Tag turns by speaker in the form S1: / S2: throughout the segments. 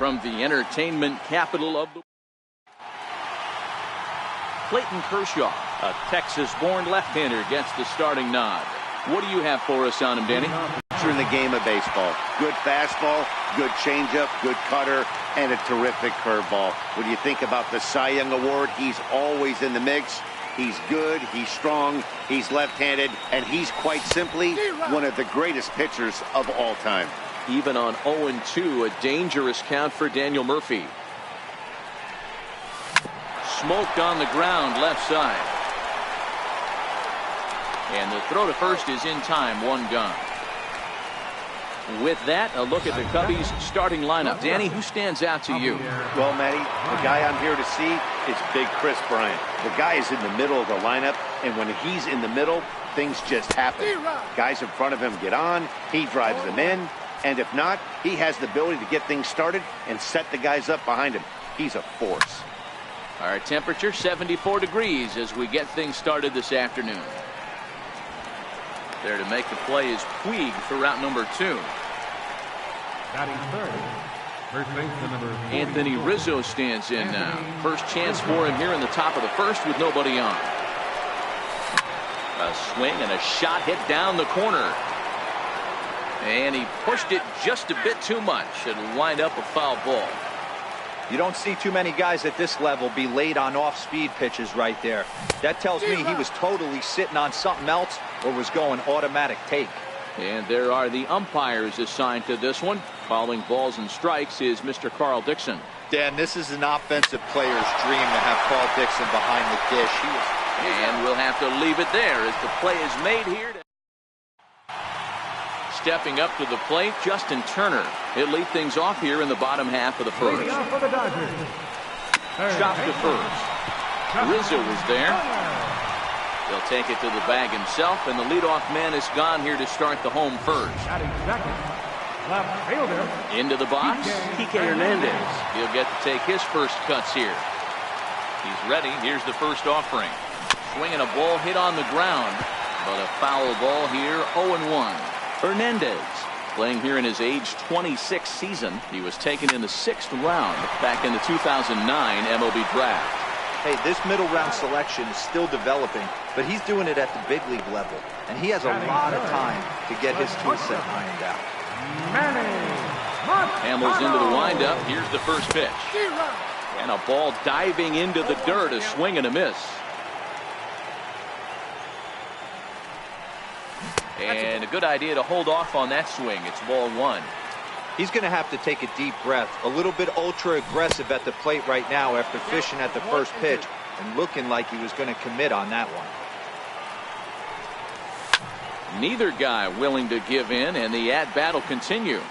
S1: from the entertainment capital of the Clayton Kershaw, a Texas-born left-hander, gets the starting nod. What do you have for us on him, Danny?
S2: In the game of baseball. Good fastball, good changeup, good cutter, and a terrific curveball. When you think about the Cy Young Award, he's always in the mix. He's good, he's strong, he's left-handed, and he's quite simply one of the greatest pitchers of all time.
S1: Even on 0-2, a dangerous count for Daniel Murphy. Smoked on the ground, left side. And the throw to first is in time, one gone. With that, a look at the Cubbies' starting lineup. Danny, who stands out to you?
S2: Well, Matty, the guy I'm here to see is Big Chris Bryant. The guy is in the middle of the lineup, and when he's in the middle, things just happen. Guys in front of him get on, he drives them in, and if not, he has the ability to get things started and set the guys up behind him. He's a force.
S1: Our temperature 74 degrees as we get things started this afternoon. There to make the play is Puig for route number 2.
S3: Batting third, first baseman number 40.
S1: Anthony Rizzo stands in now. First chance for him here in the top of the first with nobody on. A swing and a shot hit down the corner. And he pushed it just a bit too much. It'll wind up a foul ball.
S4: You don't see too many guys at this level be late on off-speed pitches right there. That tells me he was totally sitting on something else or was going automatic take.
S1: And there are the umpires assigned to this one. Calling balls and strikes is Mr. Carl Dixon.
S4: Dan, this is an offensive player's dream to have Carl Dixon behind the dish.
S1: And we'll have to leave it there as the play is made here. Stepping up to the plate, Justin Turner. He'll lead things off here in the bottom half of the first. Chopped to first. Rizzo was there. He'll take it to the bag himself, and the leadoff man is gone here to start the home first. Into the box, Kike Hernandez. He'll get to take his first cuts here. He's ready. Here's the first offering. Swinging a ball hit on the ground, but a foul ball here, 0-1. Hernandez playing here in his age 26 season. He was taken in the 6th round back in the 2009 MLB draft.
S4: Hey, this middle round selection is still developing, but he's doing it at the big league level, and he has a lot of time to get his tool set ironed out.
S1: Hamels into the windup. Here's the first pitch. And a ball diving into the dirt, a swing and a miss. And a good idea to hold off on that swing. It's ball 1.
S4: He's going to have to take a deep breath. A little bit ultra aggressive at the plate right now after fishing at the first pitch and looking like he was going to commit on that one.
S1: Neither guy willing to give in, and the at-bat will continue.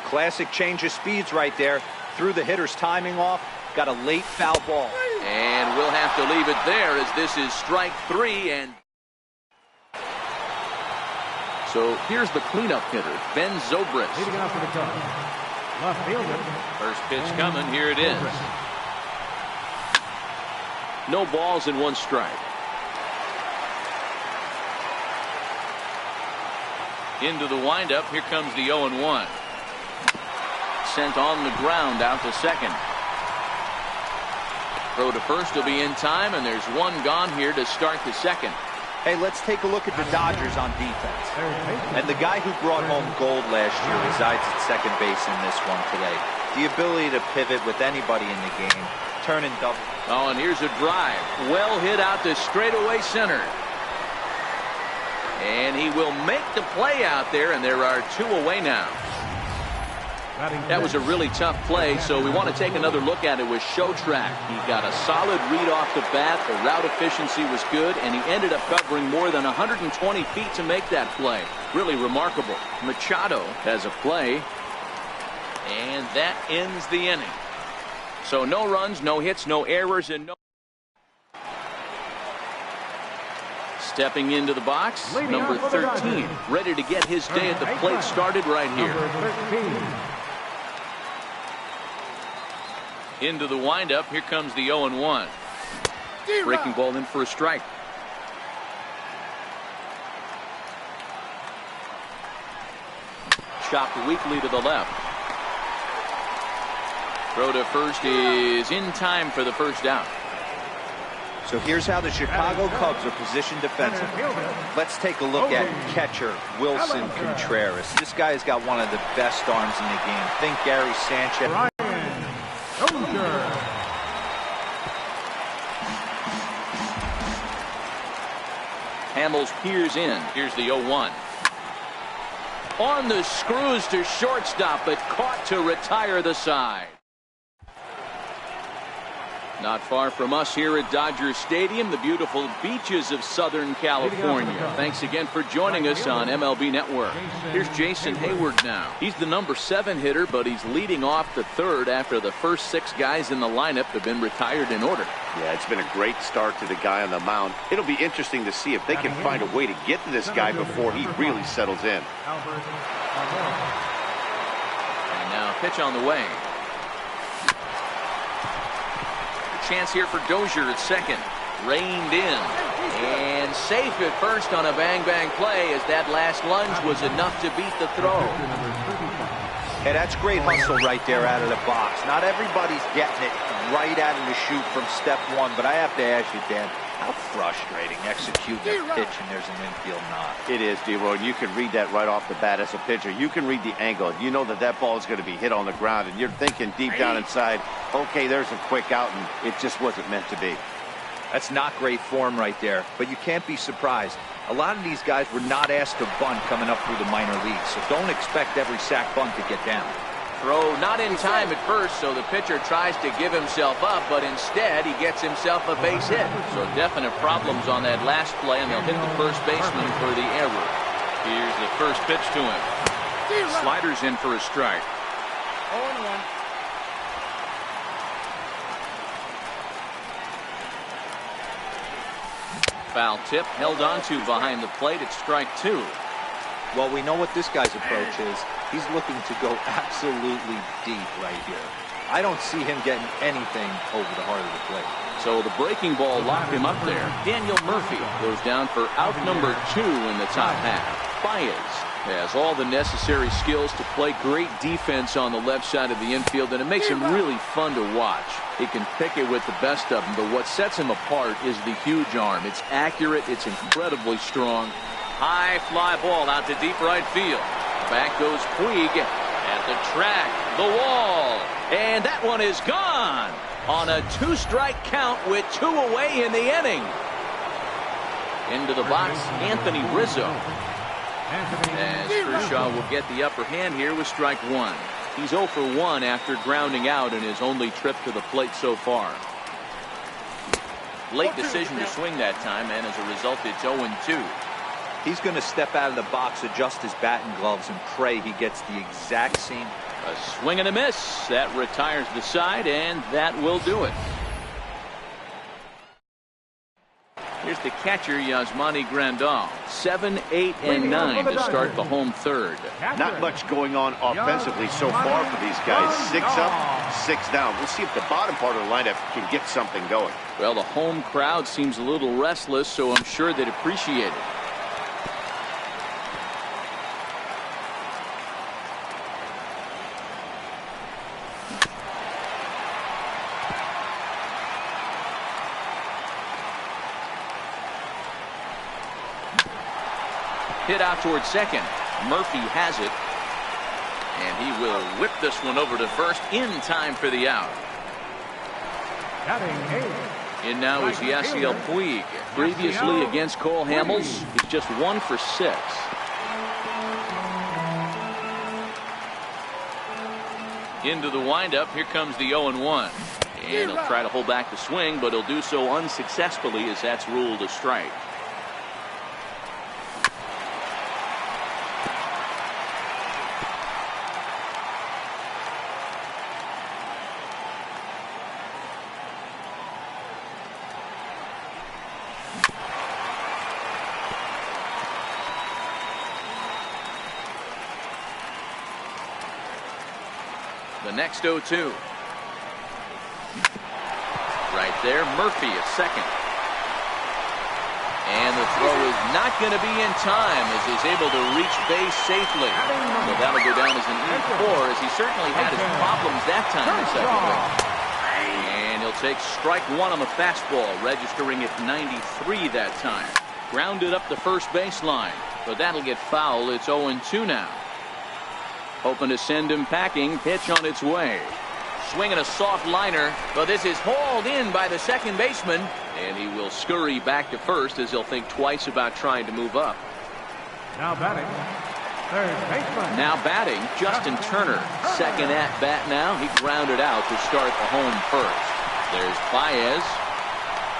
S4: Classic change of speeds right there. Threw the hitter's timing off. Got a late foul ball.
S1: And we'll have to leave it there as this is strike 3. And so here's the cleanup hitter, Ben Zobrist.
S3: Leading off for the Cubs, left fielder.
S1: First pitch coming. Here it is. No balls and 1 strike. Into the windup. Here comes the 0-1. Sent on the ground out to second. Throw to first will be in time, and there's 1 gone here to start the second.
S4: Hey, let's take a look at the Dodgers on defense. And the guy who brought home gold last year resides at second base in this one today. The ability to pivot with anybody in the game, turn and double.
S1: Oh, and here's a drive. Well hit out to straightaway center. And he will make the play out there, and there are 2 away now. That was a really tough play, so we want to take another look at it with Showtrack. He got a solid read off the bat. The route efficiency was good, and he ended up covering more than 120 feet to make that play. Really remarkable. Machado has a play, and that ends the inning. So no runs, no hits, no errors, and no... Stepping into the box, number 13, ready to get his day at the plate started right here. Into the windup, here comes the 0-1. Breaking ball in for a strike. Chopped weakly to the left. Throw to first is in time for the first down.
S4: So here's how the Chicago Cubs are positioned defensively. Let's take a look at catcher Wilson Contreras. This guy has got one of the best arms in the game. Think Gary Sanchez.
S1: Hamels peers in. Here's the 0-1. On the screws to shortstop, but caught to retire the side. Not far from us here at Dodger Stadium, the beautiful beaches of Southern California. Thanks again for joining us on MLB Network. Here's Jason Hayward now. He's the number 7 hitter, but he's leading off the third after the first 6 guys in the lineup have been retired in order.
S2: Yeah, it's been a great start to the guy on the mound. It'll be interesting to see if they can find a way to get to this guy before he really settles in.
S1: And now pitch on the way. Chance here for Dozier at second. Reined in. And safe at first on a bang-bang play as that last lunge was enough to beat the throw.
S4: Hey, that's great hustle right there out of the box. Not everybody's getting it right out of the chute from step one, but I have to ask you, Dan, how frustrating executing a pitch and there's an infield knock.
S2: It is, D-Roy. You can read that right off the bat as a pitcher. You can read the angle. You know that that ball is going to be hit on the ground, and you're thinking deep down inside, okay, there's a quick out, and it just wasn't meant to be.
S4: That's not great form right there, but you can't be surprised. A lot of these guys were not asked to bunt coming up through the minor leagues, so don't expect every sack bunt to get down.
S1: Throw not in time at first, so the pitcher tries to give himself up, but instead he gets himself a base hit. So definite problems on that last play, and they'll hit the first baseman for the error. Here's the first pitch to him. Sliders in for a strike.
S5: 0-1.
S1: Foul tip held onto behind the plate at strike 2.
S4: Well, we know what this guy's approach is. He's looking to go absolutely deep right here. I don't see him getting anything over the heart of the plate.
S1: So the breaking ball locked him up there. Daniel Murphy goes down for out number 2 in the top half. Baez has all the necessary skills to play great defense on the left side of the infield, and it makes him really fun to watch. He can pick it with the best of them, but what sets him apart is the huge arm. It's accurate, it's incredibly strong. High fly ball out to deep right field. Back goes Puig at the track, the wall, and that one is gone on a 2-strike count with 2 away in the inning. Into the box, Anthony Rizzo. As Kershaw will get the upper hand here with strike 1. He's 0 for 1 after grounding out in his only trip to the plate so far. Late decision to swing that time, and as a result, it's 0-2.
S4: He's going to step out of the box, adjust his batting gloves, and pray he gets the exact same.
S1: A swing and a miss. That retires the side, and that will do it. Here's the catcher, Yasmani Grandal. 7, 8, and 9 to start the home third.
S2: Not much going on offensively so far for these guys. 6 up, 6 down. We'll see if the bottom part of the lineup can get something going.
S1: Well, the home crowd seems a little restless, so I'm sure they'd appreciate it. Hit out towards second. Murphy has it. And he will whip this one over to first in time for the out. In now is Yasiel Puig. Previously against Cole Hamels, he's just 1 for 6. Into the windup. Here comes the 0-1. And he'll try to hold back the swing, but he'll do so unsuccessfully as that's ruled a strike. The next 0-2. Right there, Murphy at second. And the throw is not going to be in time as he's able to reach base safely. So that'll go down as an E4 as he certainly had his problems that time in second base. And he'll take strike one on the fastball, registering at 93 that time. Grounded up the first baseline, but that'll get foul. It's 0-2 now. Hoping to send him packing. Pitch on its way. Swinging a soft liner, but this is hauled in by the second baseman, and he will scurry back to first as he'll think twice about trying to move up.
S3: Now batting, third baseman.
S1: Now batting, Justin Turner. Second at bat now. He grounded out to start the home first. There's Baez.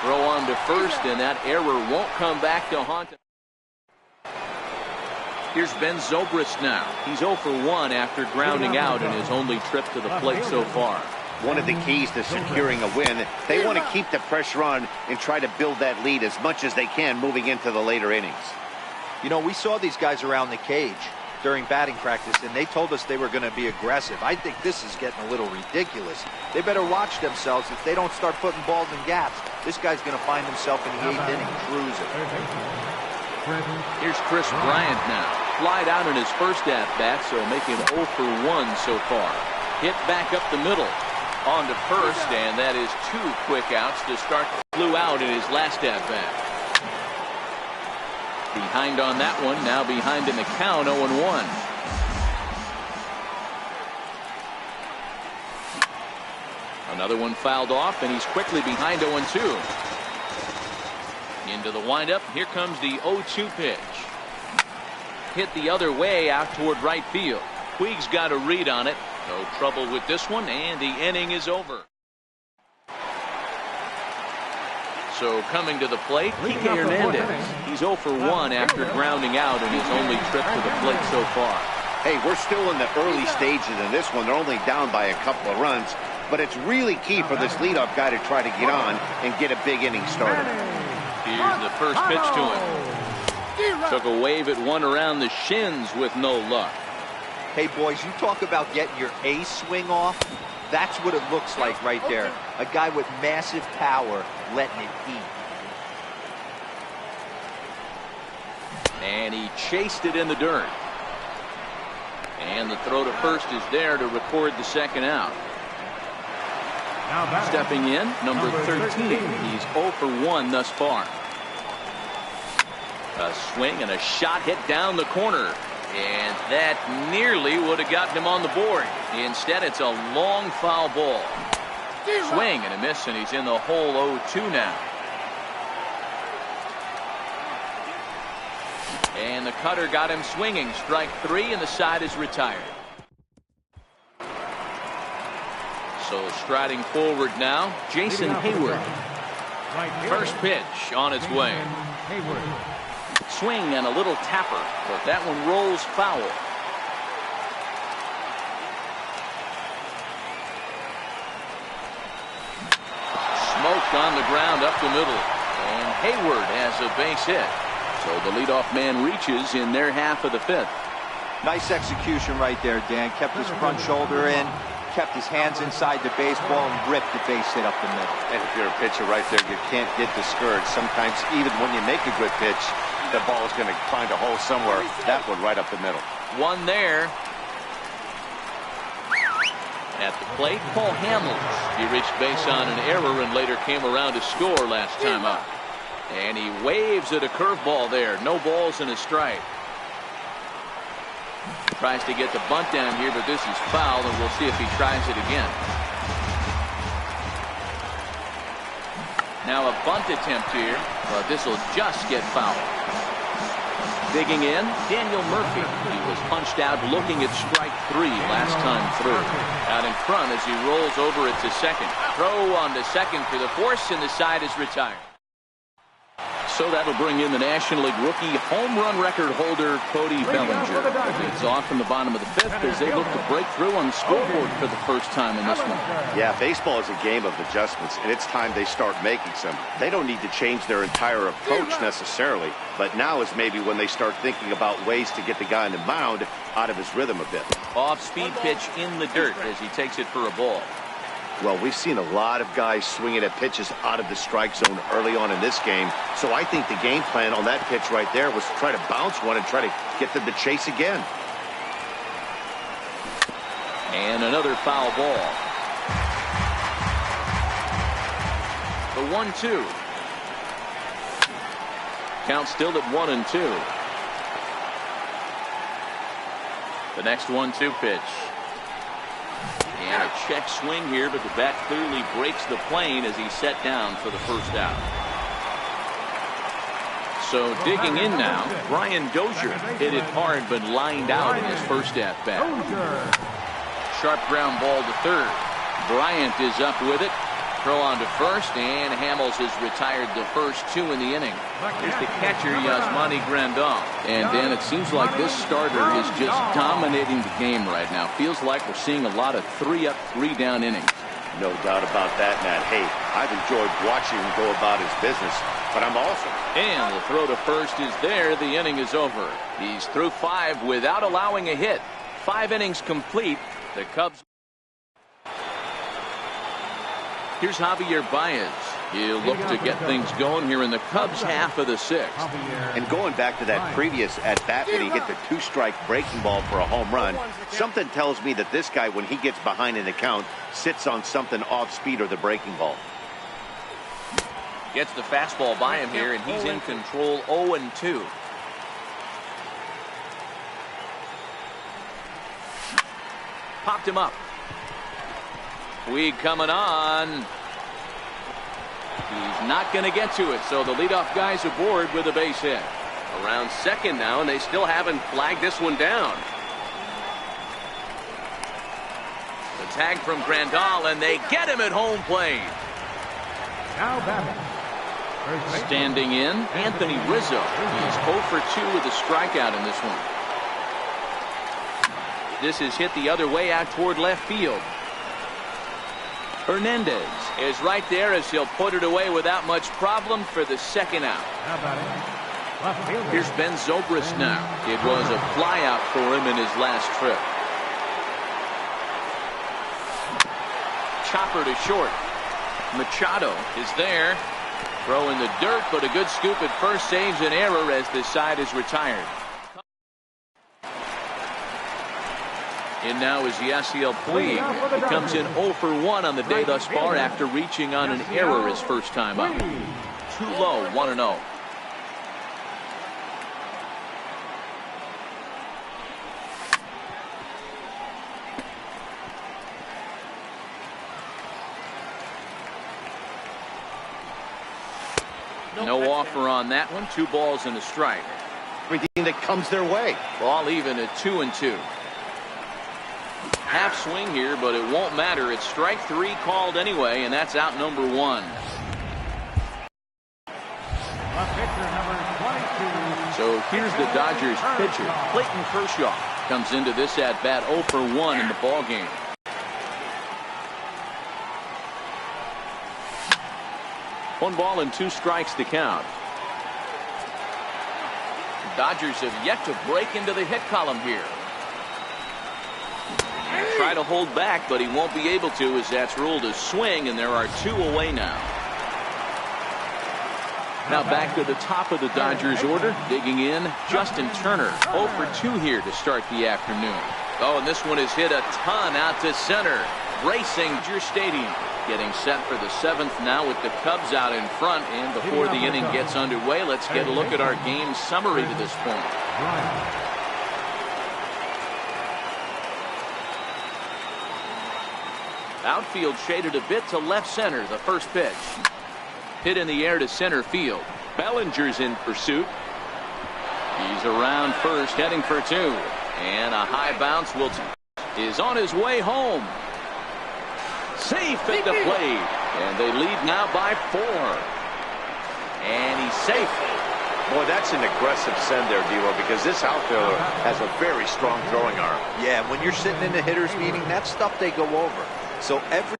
S1: Throw on to first, and that error won't come back to haunt him. Here's Ben Zobrist now. He's 0 for 1 after grounding out in his only trip to the plate so far.
S2: One of the keys to securing a win, they want to keep the pressure on and try to build that lead as much as they can moving into the later innings.
S4: You know, we saw these guys around the cage during batting practice, and they told us they were going to be aggressive. I think this is getting a little ridiculous. They better watch themselves. If they don't start putting balls in gaps, this guy's going to find himself in the 8th inning cruising.
S1: Here's Chris Bryant now. Flied out in his first at-bat, so making 0 for 1 so far. Hit back up the middle. On to first, and that is 2 quick outs to start. Flew out in his last at-bat. Behind on that one, now behind in the count, 0-1. Another one fouled off, and he's quickly behind 0-2. Into the windup, here comes the 0-2 pitch. Hit the other way out toward right field. Puig's got a read on it. No trouble with this one, and the inning is over. So coming to the plate, Kike Hernandez. He's 0 for 1 after grounding out in his only trip to the plate so far.
S2: Hey, we're still in the early stages in this one. They're only down by a couple of runs, but it's really key for this leadoff guy to try to get on and get a big inning started.
S1: Here's the first pitch to him. Took a wave at one around the shins with no luck.
S4: Hey, boys, you talk about getting your A swing off. That's what it looks like right there. A guy with massive power letting it eat.
S1: And he chased it in the dirt. And the throw to first is there to record the second out. Stepping in, number 13. He's 0 for 1 thus far. A swing and a shot hit down the corner. And that nearly would have gotten him on the board. Instead, it's a long foul ball. Swing and a miss, and he's in the hole 0-2 now. And the cutter got him swinging. Strike 3, and the side is retired. So striding forward now, Jason Hayward. First pitch on its way. Swing and a little tapper, but that one rolls foul. Smoked on the ground up the middle, and Hayward has a base hit. So the leadoff man reaches in their half of the 5th.
S4: Nice execution right there, Dan. Kept his front shoulder in, kept his hands inside the baseball, and ripped the base hit up the middle.
S2: And if you're a pitcher right there, you can't get discouraged. Sometimes even when you make a good pitch, the ball is going to find a hole somewhere. That one right up the middle.
S1: One there. At the plate, Paul Hamels. He reached base on an error and later came around to score last time up. And he waves at a curveball there. No balls and a strike. Tries to get the bunt down here, but this is foul, and we'll see if he tries it again. Now a bunt attempt here, but this will just get fouled. Digging in, Daniel Murphy. He was punched out looking at strike 3 last time through. Out in front as he rolls over it to second. Throw on to second for the force, and the side is retired. So that'll bring in the National League rookie home run record holder Cody Bellinger. It's off in the bottom of the 5th as they look to break through on the scoreboard for the first time in this one.
S2: Yeah, baseball is a game of adjustments, and it's time they start making some. They don't need to change their entire approach necessarily, but now is maybe when they start thinking about ways to get the guy on the mound out of his rhythm a bit.
S1: Off-speed pitch in the dirt as he takes it for a ball.
S2: Well, we've seen a lot of guys swinging at pitches out of the strike zone early on in this game. So I think the game plan on that pitch right there was to try to bounce one and try to get them to chase again.
S1: And another foul ball. The 1-2. Count still at 1-2. The next 1-2 pitch. And a check swing here, but the bat clearly breaks the plane as he's set down for the first out. So digging in now, Brian Dozier hit it hard but lined out in his first at bat. Sharp ground ball to third. Bryant is up with it. Throw on to first, and Hamels has retired the first two in the inning. Here's the catcher, Yasmani Grandal. And Dan, it seems like this starter is just dominating the game right now. Feels like we're seeing a lot of 3-up, 3-down innings.
S2: No doubt about that, Matt. Hey, I've enjoyed watching him go about his business, but I'm also...
S1: And the throw to first is there. The inning is over. He's through 5 without allowing a hit. 5 innings complete. The Cubs... Here's Javier Baez. He'll look to get things going here in the Cubs' half of the 6th.
S2: And going back to that previous at-bat when he hit the 2-strike breaking ball for a home run, something tells me that this guy, when he gets behind in the count, sits on something off speed or the breaking ball.
S1: Gets the fastball by him here, and he's in control 0-2. Popped him up. Puig coming on. He's not going to get to it, so the leadoff guy's aboard with a base hit. Around second now, and they still haven't flagged this one down. The tag from Grandal, and they get him at home plate.
S3: Now batting.
S1: Standing in, Anthony Rizzo. He's 0 for 2 with a strikeout in this one. This is hit the other way out toward left field. Hernandez is right there as he'll put it away without much problem for the second out. Here's Ben Zobrist now. It was a flyout for him in his last trip. Chopper to short. Machado is there. Throw in the dirt, but a good scoop at first saves an error as this side is retired. In now is Yasiel Puig. He comes in 0 for 1 on the day thus far after reaching on an error his first time up. Too low, 1-0. No offer on that one. 2 balls and a strike.
S2: Everything that comes their way.
S1: Ball even at 2-2. Half swing here, but it won't matter. It's strike 3 called anyway, and that's out number 1. So here's the Dodgers pitcher, Clayton Kershaw. Comes into this at bat 0 for 1 in the ball game. One ball and 2 strikes to count. The Dodgers have yet to break into the hit column here. Try to hold back, but he won't be able to as that's ruled a swing, and there are 2 away now. Now back to the top of the Dodgers order. Digging in, Justin Turner. 0 for 2 here to start the afternoon. Oh, and this one is hit a ton out to center. Racing Dodger Stadium. Getting set for the 7th now with the Cubs out in front. And before the inning gets underway, let's get a look at our game summary to this point. Outfield shaded a bit to left center. The first pitch. Hit in the air to center field. Bellinger's in pursuit. He's around first, heading for 2. And a high bounce is on his way home. Safe at the plate. And they lead now by 4. And he's safe.
S2: Boy, that's an aggressive send there, D'Lo, because this outfielder has a very strong throwing arm.
S4: Yeah, when you're sitting in the hitter's meeting, that's stuff they go over. So every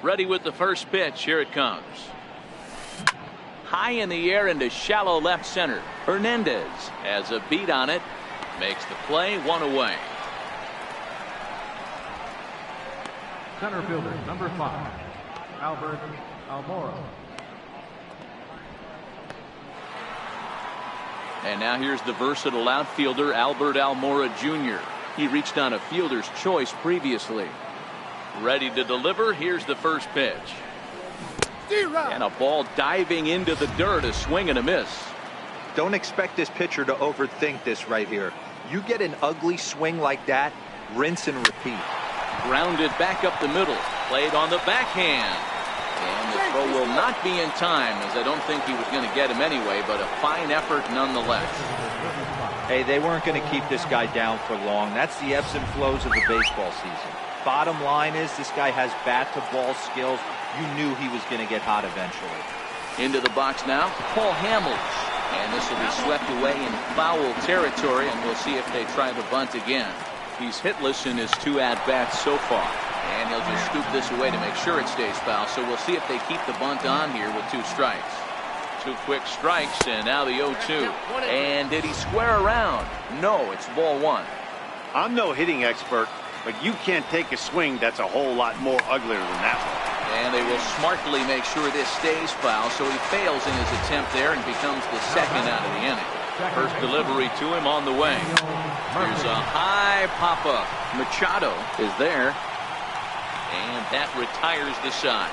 S1: Ready with the first pitch. Here it comes. High in the air into shallow left center. Hernandez has a beat on it. Makes the play. 1 away.
S3: Center fielder, number 5, Albert Almora.
S1: And now here's the versatile outfielder, Albert Almora Jr. He reached on a fielder's choice previously. Ready to deliver. Here's the first pitch. And a ball diving into the dirt. A swing and a miss.
S4: Don't expect this pitcher to overthink this right here. You get an ugly swing like that, rinse and repeat.
S1: Grounded back up the middle. Played on the backhand. And the throw will not be in time, as I don't think he was going to get him anyway, but a fine effort nonetheless.
S4: Hey, they weren't going to keep this guy down for long. That's the ebbs and flows of the baseball season. Bottom line is this guy has bat-to-ball skills. You knew he was going to get hot eventually.
S1: Into the box now, Paul Hamels. And this will be swept away in foul territory, and we'll see if they try the bunt again. He's hitless in his 2 at-bats so far. And he'll just scoop this away to make sure it stays foul. So we'll see if they keep the bunt on here with 2 strikes. 2 quick strikes, and now the 0-2. And did he square around? No, it's ball 1.
S2: I'm no hitting expert, but you can't take a swing that's a whole lot more uglier than that one.
S1: And they will smartly make sure this stays foul, so he fails in his attempt there and becomes the second out of the inning. First delivery to him on the way. Here's a high pop-up. Machado is there. And that retires the side.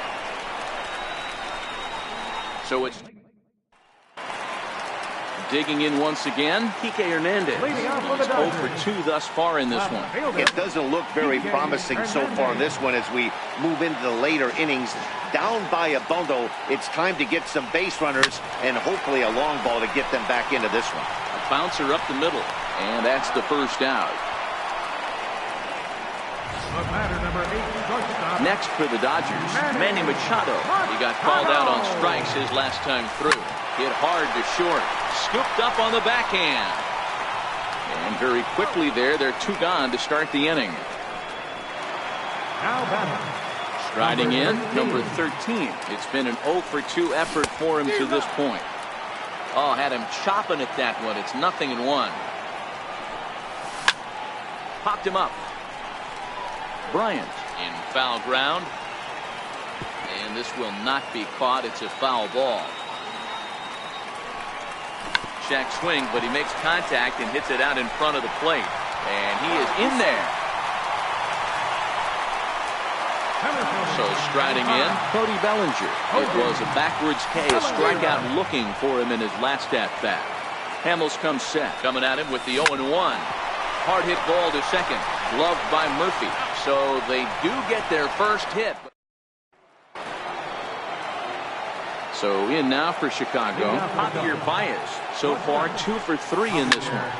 S1: So it's digging in once again. Kike Hernandez. He's 0 for 2 thus far in this one.
S2: It doesn't look very promising so far in this one as we move into the later innings. Down by a bundle, it's time to get some base runners and hopefully a long ball to get them back into this one.
S1: A bouncer up the middle, and that's the first out.
S3: Number 8, shortstop.
S1: Next for the Dodgers, Manny Machado. He got called out on strikes his last time through. Hit hard to short. Scooped up on the backhand. And very quickly there, they're 2 gone to start the inning.
S3: Now batting.
S1: Striding in, number 13. It's been an 0 for 2 effort for him to this point. Oh, had him chopping at that one. It's 0-1. Popped him up. Bryant in foul ground. And this will not be caught. It's a foul ball. Check swing, but he makes contact and hits it out in front of the plate. And he is in there. So striding in, Cody Bellinger. It was a backwards K, a strikeout looking for him in his last at-bat. Hamels comes set, coming at him with the 0-1. Hard hit ball to second, gloved by Murphy. So they do get their first hit. So in now for Chicago, Javier Baez. So far 2 for 3 in this one.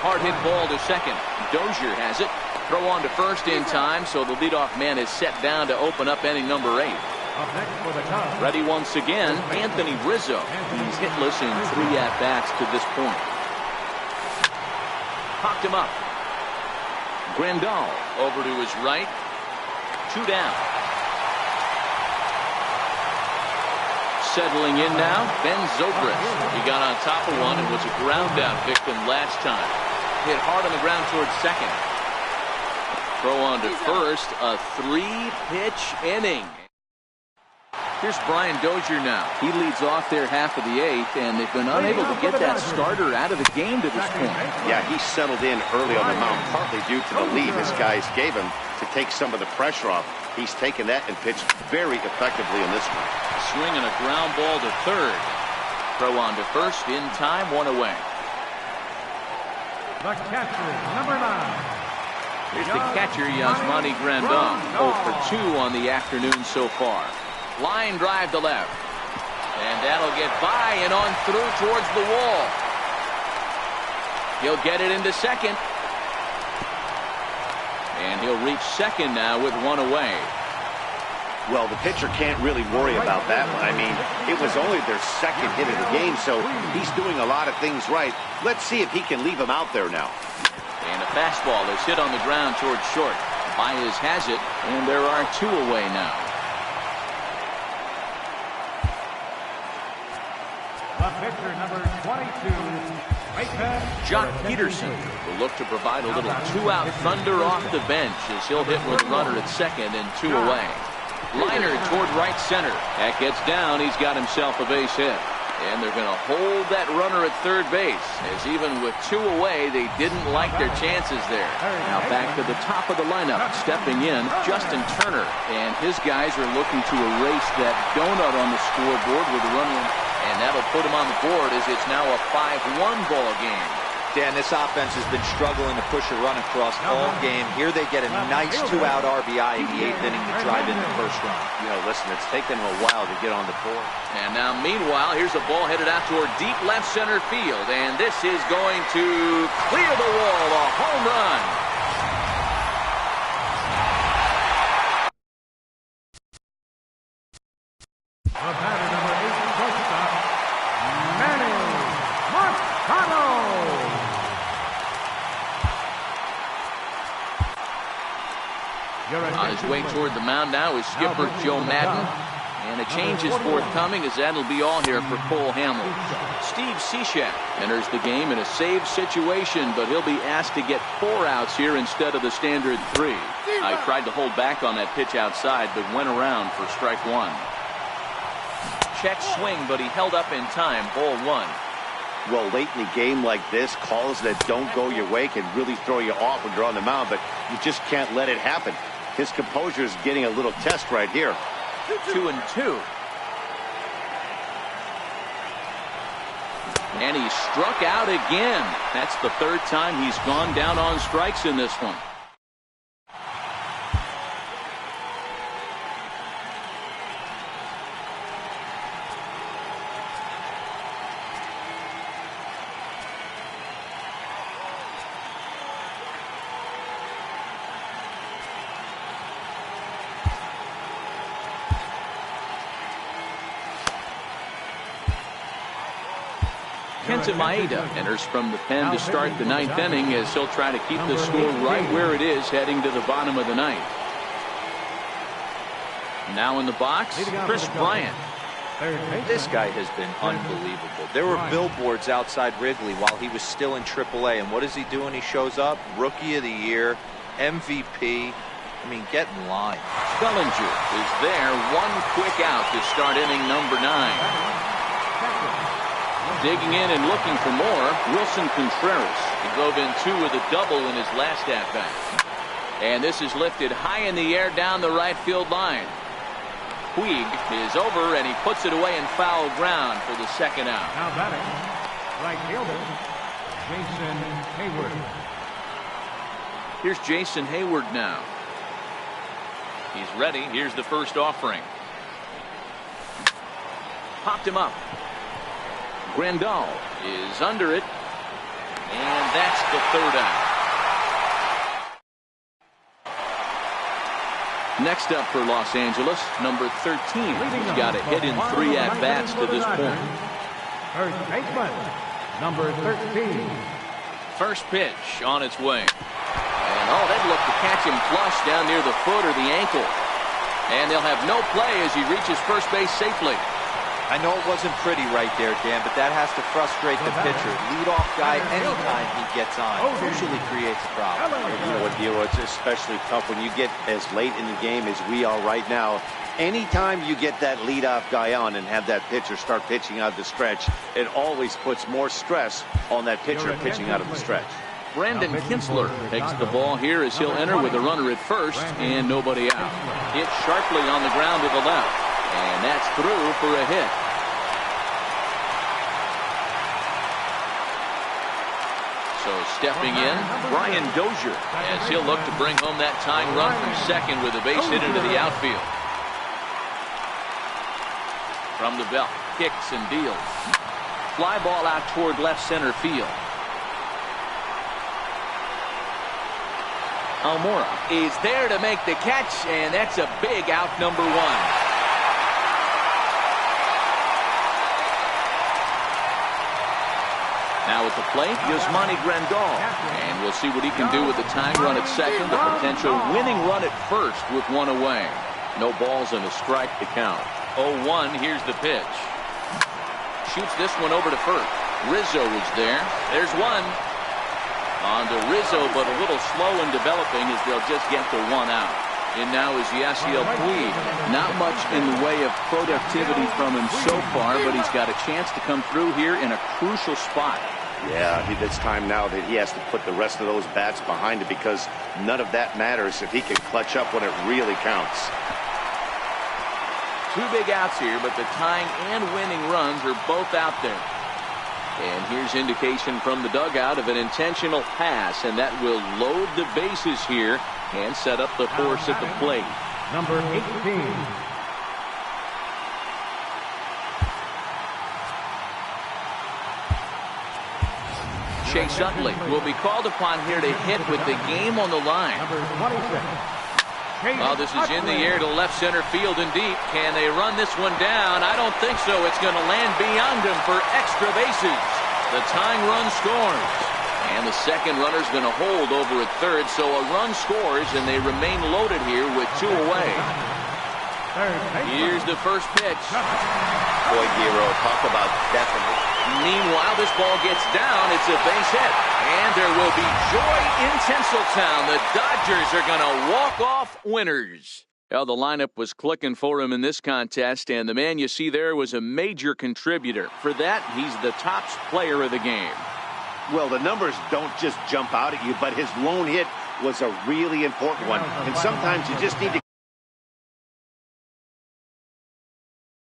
S1: Hard hit ball to second. Dozier has it. Throw on to first in time, so the leadoff man is set down to open up inning number 8. Ready once again, Anthony Rizzo. He's hitless in 3 at-bats to this point. Popped him up. Grandal over to his right. 2 down. Settling in now, Ben Zobrist. He got on top of one and was a ground-out victim last time. Hit hard on the ground towards second. Throw on to first, a 3-pitch inning. Here's Brian Dozier now. He leads off their half of the 8th, and they've been unable to get that starter out of the game to this point.
S2: Yeah, he settled in early on the mound, partly due to the lead his guys gave him to take some of the pressure off. He's taken that and pitched very effectively in this one.
S1: Swing and a ground ball to third. Throw on to first, in time, 1 away.
S3: The catcher, number 9.
S1: Here's the catcher, Yasmani Grandal. 0 for 2 on the afternoon so far. Line drive to left. And that'll get by and on through towards the wall. He'll get it into second. And he'll reach second now with 1 away.
S2: Well, the pitcher can't really worry about that one. I mean, it was only their second hit of the game, so he's doing a lot of things right. Let's see if he can leave him out there now.
S1: And a fastball is hit on the ground towards short. Baez has it, and there are 2 away now.
S3: catcher number 22,
S1: Jock Peterson will look to provide a little two-out thunder off the bench as he'll hit with a runner at second and 2 away. Liner toward right center. That gets down. He's got himself a base hit. And they're going to hold that runner at third base, as even with 2 away, they didn't like their chances there. Now back to the top of the lineup, stepping in, Justin Turner. And his guys are looking to erase that donut on the scoreboard with a run in. And that'll put him on the board as it's now a 5-1 ball game.
S4: Dan, this offense has been struggling to push a run across all game. Here they get a nice 2-out RBI in the 8th inning to drive in the first run.
S2: You know, listen, it's taken them a while to get on the board.
S1: And now, meanwhile, here's a ball headed out toward deep left center field. And this is going to clear the wall, a home run.
S3: A batter number 8, shortstop, Manny Machado.
S1: On his way toward the mound now is skipper Joe Madden. And a change is forthcoming, as that'll be all here for Cole Hamels. Steve Cishek enters the game in a save situation, but he'll be asked to get 4 outs here instead of the standard 3. I tried to hold back on that pitch outside, but went around for strike 1. Check swing, but he held up in time. Ball 1.
S2: Well, late in the game like this, calls that don't go your way can really throw you off when you're on the mound, but you just can't let it happen. His composure is getting a little test right here.
S1: 2-2. And he struck out again. That's the 3rd time he's gone down on strikes in this one. Kenta Maeda enters from the pen to start the 9th inning, as he'll try to keep the score right where it is heading to the bottom of the 9th. Now in the box, Chris Bryant.
S4: This guy has been unbelievable. There were billboards outside Wrigley while he was still in AAA, and what is he doing? He shows up, Rookie of the Year, MVP. I mean, get in line.
S1: Bellinger is there, 1 quick out to start inning number 9. Digging in and looking for more, Wilson Contreras. He drove in 2 with a double in his last at-bat. And this is lifted high in the air down the right field line. Puig is over, and he puts it away in foul ground for the 2nd out.
S3: Now batting, right fielder, Jason Hayward.
S1: Here's Jason Hayward now. He's ready. Here's the first offering. Popped him up. Grandal is under it, and that's the 3rd out. Next up for Los Angeles, number 13. He's got a hit in 3 at-bats to this point.
S3: First baseman, number 13.
S1: First pitch on its way. And they'd look to catch him flush down near the foot or the ankle. And they'll have no play as he reaches first base safely.
S4: I know it wasn't pretty right there, Dan, but that has to frustrate the pitcher. Leadoff guy, anytime he gets on, usually creates a problem.
S2: You know what, Dilo, it's especially tough when you get as late in the game as we are right now. Anytime you get that leadoff guy on and have that pitcher start pitching out of the stretch, it always puts more stress on that pitcher pitching out of the stretch.
S1: Brandon Kinsler takes the ball here as he'll enter with a runner at first and nobody out. Hit sharply on the ground with the left, and that's through for a hit. So stepping in, Brian Dozier, as he'll look to bring home that tying run from second with a base hit into the outfield. From the belt, kicks and deals. Fly ball out toward left center field. Almora is there to make the catch, and that's a big out, number 1. Now at the plate, Yasmani Grandal. And we'll see what he can do with the tying run at second, the potential winning run at first with 1 away. No balls and a strike to count. 0-1, here's the pitch. shoots this one over to first. Rizzo is there. There's one. On to Rizzo, but a little slow in developing as they'll just get the one out. And now is Yasiel Puig. Not much in the way of productivity from him so far, but he's got a chance to come through here in a crucial spot.
S2: Yeah, it's time now that he has to put the rest of those bats behind it, because none of that matters if he can clutch up when it really counts.
S1: 2 big outs here, but the tying and winning runs are both out there. And here's indication from the dugout of an intentional pass, and that will load the bases here and set up the force at the plate.
S3: Number 18.
S1: Chase Utley will be called upon here to hit with the game on the line.
S3: Number 26.
S1: Well, this is in the air to left center field and deep. Can they run this one down? I don't think so. It's going to land beyond him for extra bases. The tying run scores. And the second runner's going to hold over at third, so a run scores, and they remain loaded here with 2 away. Here's the first pitch.
S4: Boy, Giro, talk about definitely.
S1: Meanwhile, this ball gets down. It's a base hit. And there will be joy in Tinseltown. The Dodgers are going to walk off winners. Well, the lineup was clicking for him in this contest, and the man you see there was a major contributor. For that, he's the top player of the game.
S2: Well, the numbers don't just jump out at you, but his lone hit was a really important one. And sometimes you just need to